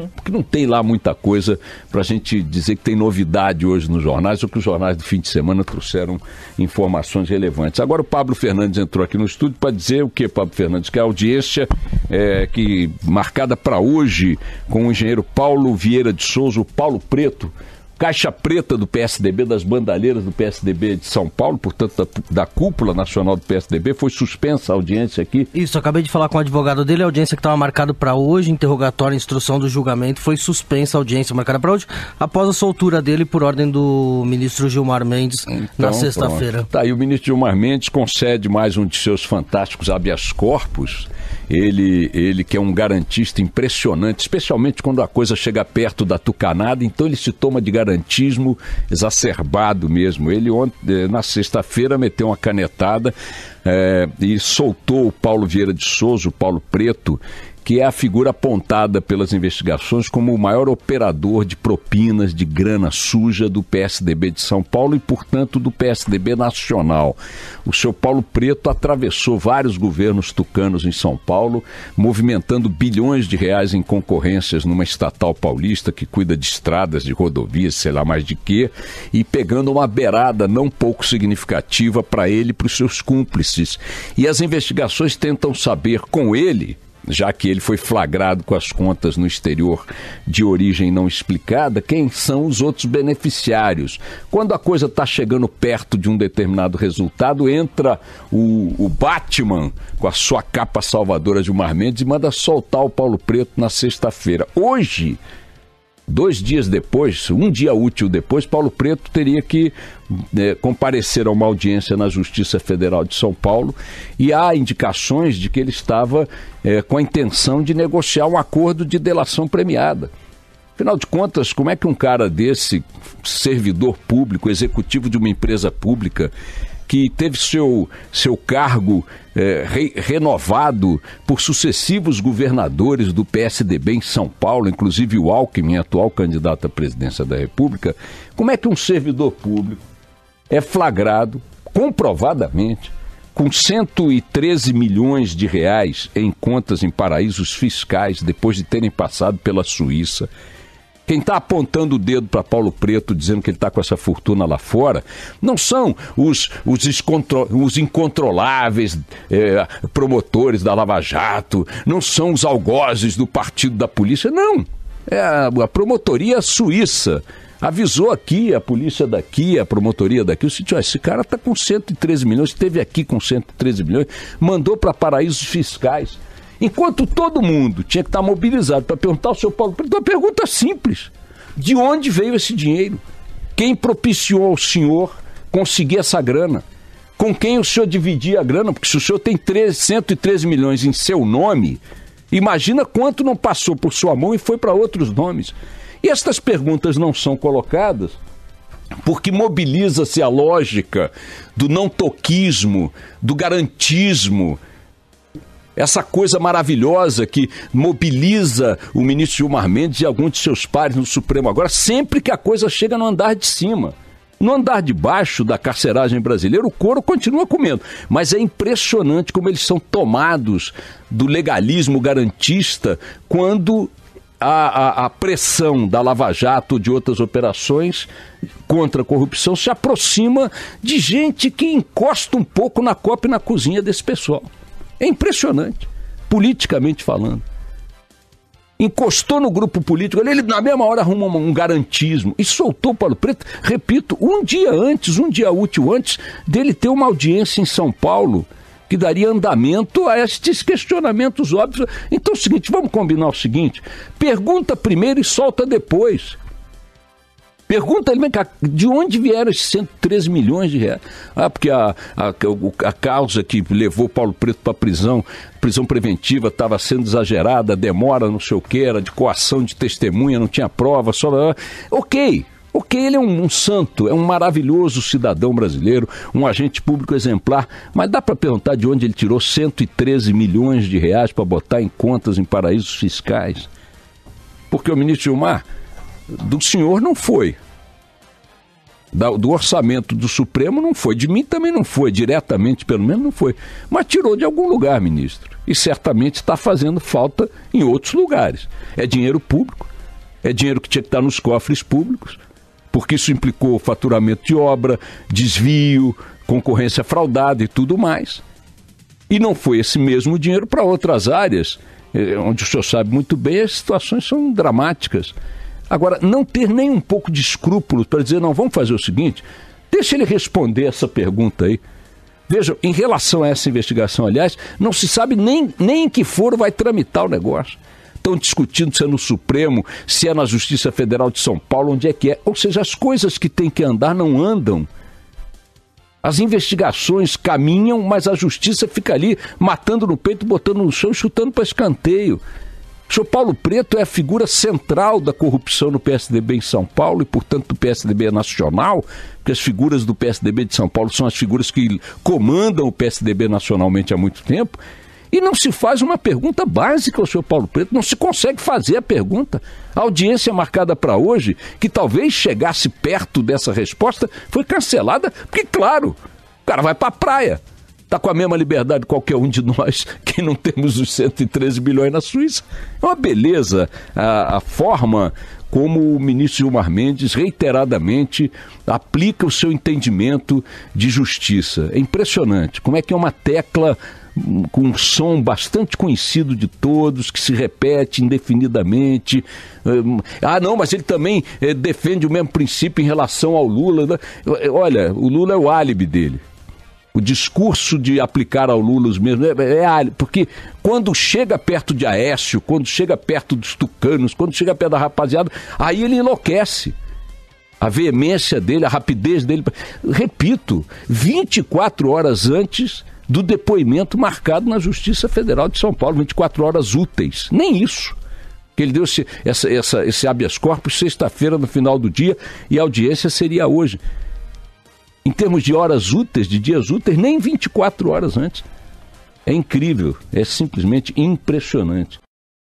Porque não tem lá muita coisa para a gente dizer que tem novidade hoje nos jornais, ou que os jornais do fim de semana trouxeram informações relevantes. Agora o Pablo Fernandes entrou aqui no estúdio para dizer o que, Pablo Fernandes? Que a audiência que marcada para hoje com o engenheiro Paulo Vieira de Souza, o Paulo Preto, caixa preta do PSDB, das bandalheiras do PSDB de São Paulo, portanto da cúpula nacional do PSDB, foi suspensa a audiência aqui. Isso, acabei de falar com o advogado dele, a audiência que estava marcada para hoje, interrogatório, instrução do julgamento, foi suspensa a audiência marcada para hoje, após a soltura dele por ordem do ministro Gilmar Mendes na sexta-feira. Tá, e o ministro Gilmar Mendes concede mais um de seus fantásticos habeas corpus. Ele que é um garantista impressionante, especialmente quando a coisa chega perto da tucanada, então ele se toma de garantismo exacerbado mesmo. Ele ontem, na sexta-feira, meteu uma canetada e soltou o Paulo Vieira de Souza, o Paulo Preto, que é a figura apontada pelas investigações como o maior operador de propinas de grana suja do PSDB de São Paulo e, portanto, do PSDB nacional. O seu Paulo Preto atravessou vários governos tucanos em São Paulo, movimentando bilhões de reais em concorrências numa estatal paulista que cuida de estradas, de rodovias, sei lá mais de quê, e pegando uma beirada não pouco significativa para ele e para os seus cúmplices. E as investigações tentam saber com ele, já que ele foi flagrado com as contas no exterior de origem não explicada, quem são os outros beneficiários. Quando a coisa está chegando perto de um determinado resultado, entra o Batman com a sua capa salvadora Gilmar Mendes e manda soltar o Paulo Preto na sexta-feira. Hoje, 2 dias depois, um dia útil depois, Paulo Preto teria que comparecer a uma audiência na Justiça Federal de São Paulo, e há indicações de que ele estava com a intenção de negociar um acordo de delação premiada. Afinal de contas, como é que um cara desse, servidor público, executivo de uma empresa pública, que teve seu cargo renovado por sucessivos governadores do PSDB em São Paulo, inclusive o Alckmin, atual candidato à presidência da República, como é que um servidor público é flagrado, comprovadamente, com 113 milhões de reais em contas em paraísos fiscais, depois de terem passado pela Suíça? Quem está apontando o dedo para Paulo Preto, dizendo que ele está com essa fortuna lá fora, não são os incontroláveis promotores da Lava Jato, não são os algozes do partido da polícia, não. É a promotoria suíça. Avisou aqui, a polícia daqui, a promotoria daqui, o seguinte: esse cara está com 113 milhões, esteve aqui com 113 milhões, mandou para paraísos fiscais. Enquanto todo mundo tinha que estar mobilizado para perguntar ao seu Paulo Preto uma pergunta simples: de onde veio esse dinheiro? Quem propiciou ao senhor conseguir essa grana? Com quem o senhor dividia a grana? Porque se o senhor tem 113 milhões em seu nome, imagina quanto não passou por sua mão e foi para outros nomes. E estas perguntas não são colocadas porque mobiliza-se a lógica do não-toquismo, do garantismo, essa coisa maravilhosa que mobiliza o ministro Gilmar Mendes e alguns de seus pares no Supremo agora, sempre que a coisa chega no andar de cima. No andar de baixo da carceragem brasileira, o couro continua comendo. Mas é impressionante como eles são tomados do legalismo garantista quando a pressão da Lava Jato ou de outras operações contra a corrupção se aproxima de gente que encosta um pouco na copa e na cozinha desse pessoal. É impressionante, politicamente falando. Encostou no grupo político, ele na mesma hora arruma um garantismo e soltou o Paulo Preto, repito, um dia útil antes dele ter uma audiência em São Paulo que daria andamento a estes questionamentos óbvios. Então é o seguinte, vamos combinar o seguinte: pergunta primeiro e solta depois. Pergunta ele, de onde vieram esses 113 milhões de reais? Porque a causa que levou Paulo Preto para a prisão preventiva estava sendo exagerada, demora, não sei o que, era de coação de testemunha, não tinha prova, só... Ok, ele é um santo, é um maravilhoso cidadão brasileiro, um agente público exemplar, mas dá para perguntar de onde ele tirou 113 milhões de reais para botar em contas em paraísos fiscais? Porque o ministro Gilmar, do senhor não foi. do orçamento do Supremo não foi, de mim também não foi, diretamente pelo menos não foi, mas tirou de algum lugar, ministro, e certamente está fazendo falta em outros lugares. É dinheiro público, é dinheiro que tinha que estar nos cofres públicos, porque isso implicou faturamento de obra, desvio, concorrência fraudada e tudo mais. E não foi esse mesmo dinheiro para outras áreas, onde o senhor sabe muito bem, as situações são dramáticas. Agora, não ter nem um pouco de escrúpulos para dizer, não, vamos fazer o seguinte, deixa ele responder essa pergunta aí. Veja, em relação a essa investigação, aliás, não se sabe nem em que foro vai tramitar o negócio. Estão discutindo se é no Supremo, se é na Justiça Federal de São Paulo, onde é que é. Ou seja, as coisas que têm que andar não andam. As investigações caminham, mas a Justiça fica ali matando no peito, botando no chão e chutando para escanteio. O senhor Paulo Preto é a figura central da corrupção no PSDB em São Paulo e, portanto, do PSDB nacional, porque as figuras do PSDB de São Paulo são as figuras que comandam o PSDB nacionalmente há muito tempo, e não se faz uma pergunta básica ao senhor Paulo Preto, não se consegue fazer a pergunta. A audiência marcada para hoje, que talvez chegasse perto dessa resposta, foi cancelada, porque, claro, o cara vai para a praia. Está com a mesma liberdade de qualquer um de nós que não temos os 113 bilhões na Suíça. É uma beleza a forma como o ministro Gilmar Mendes reiteradamente aplica o seu entendimento de justiça. É impressionante como é que é uma tecla com um som bastante conhecido de todos, que se repete indefinidamente. Não, mas ele também defende o mesmo princípio em relação ao Lula. Olha, o Lula é o álibi dele. O discurso de aplicar ao Lula os mesmos porque quando chega perto de Aécio, quando chega perto dos tucanos, quando chega perto da rapaziada, aí ele enlouquece. A veemência dele, a rapidez dele. Repito, 24 horas antes do depoimento marcado na Justiça Federal de São Paulo, 24 horas úteis. Nem isso. Ele deu esse habeas corpus sexta-feira no final do dia e a audiência seria hoje. Em termos de horas úteis, de dias úteis, nem 24 horas antes. É incrível, é simplesmente impressionante.